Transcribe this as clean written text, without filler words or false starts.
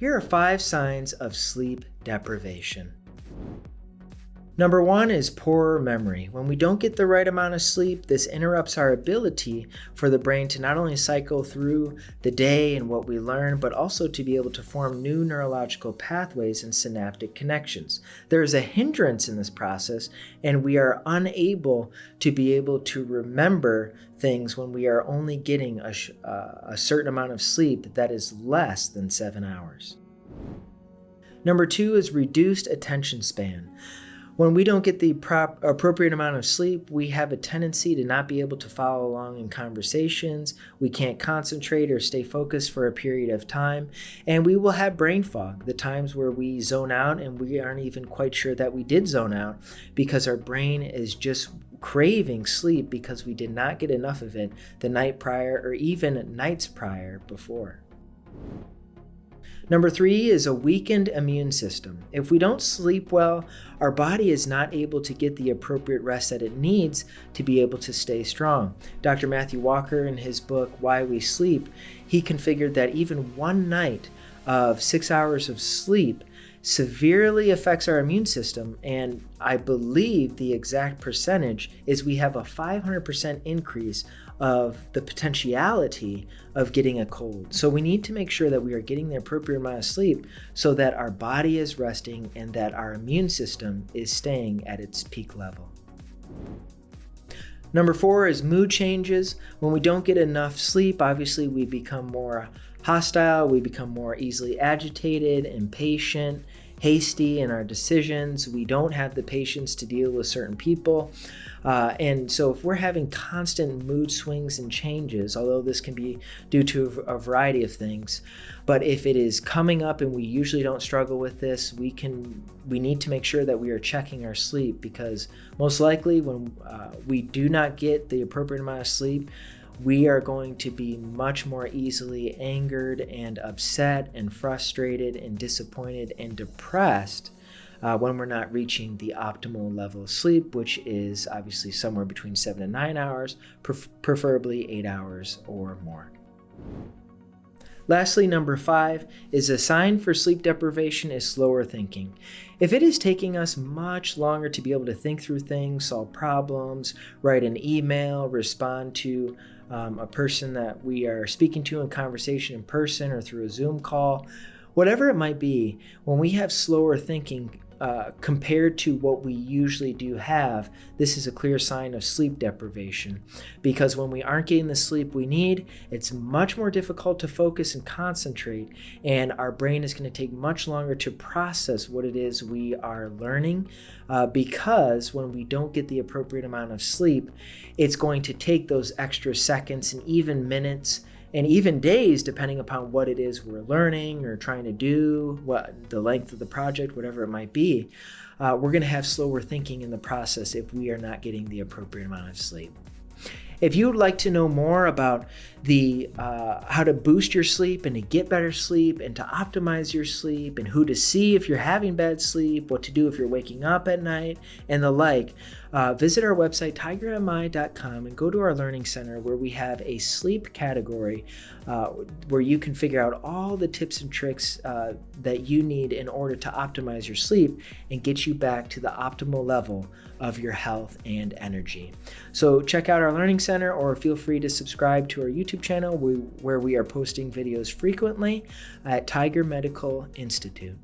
Here are 5 signs of sleep deprivation. Number 1 is poor memory. When we don't get the right amount of sleep, this interrupts our ability for the brain to not only cycle through the day and what we learn, but also to be able to form new neurological pathways and synaptic connections. There is a hindrance in this process, and we are unable to be able to remember things when we are only getting a certain amount of sleep that is less than 7 hours. Number 2 is reduced attention span. When we don't get the appropriate amount of sleep, we have a tendency to not be able to follow along in conversations. We can't concentrate or stay focused for a period of time, and we will have brain fog, the times where we zone out and we aren't even quite sure that we did zone out because our brain is just craving sleep because we did not get enough of it the night prior or even nights prior before. Number 3 is a weakened immune system. If we don't sleep well, our body is not able to get the appropriate rest that it needs to be able to stay strong. Dr. Matthew Walker, in his book, Why We Sleep, he configured that even one night of 6 hours of sleep severely affects our immune system, and I believe the exact percentage is we have a 500% increase of the potentiality of getting a cold. So we need to make sure that we are getting the appropriate amount of sleep so that our body is resting and that our immune system is staying at its peak level. Number 4 is mood changes. When we don't get enough sleep, obviously we become more hostile, we become more easily agitated, impatient, hasty in our decisions. We don't have the patience to deal with certain people. And so if we're having constant mood swings and changes, although this can be due to a variety of things, but if it is coming up and we usually don't struggle with this, we need to make sure that we are checking our sleep, because most likely when we do not get the appropriate amount of sleep, we are going to be much more easily angered and upset and frustrated and disappointed and depressed when we're not reaching the optimal level of sleep, which is obviously somewhere between 7 to 9 hours, preferably 8 hours or more. Lastly, number 5 is a sign for sleep deprivation is slower thinking. If it is taking us much longer to be able to think through things, solve problems, write an email, respond to a person that we are speaking to in conversation in person or through a Zoom call, whatever it might be, when we have slower thinking compared to what we usually do have, this is a clear sign of sleep deprivation. Because when we aren't getting the sleep we need, it's much more difficult to focus and concentrate, and our brain is going to take much longer to process what it is we are learning, because when we don't get the appropriate amount of sleep, it's going to take those extra seconds and even minutes and even days, depending upon what it is we're learning or trying to do, what the length of the project, whatever it might be, we're going to have slower thinking in the process if we are not getting the appropriate amount of sleep. If you would like to know more about how to boost your sleep and to get better sleep and to optimize your sleep and who to see if you're having bad sleep, what to do if you're waking up at night, and the like, visit our website, tigermi.com, and go to our Learning Center, where we have a sleep category where you can figure out all the tips and tricks that you need in order to optimize your sleep and get you back to the optimal level of your health and energy. So check out our Learning Center, or feel free to subscribe to our YouTube channel where we are posting videos frequently at Tiger Medical Institute.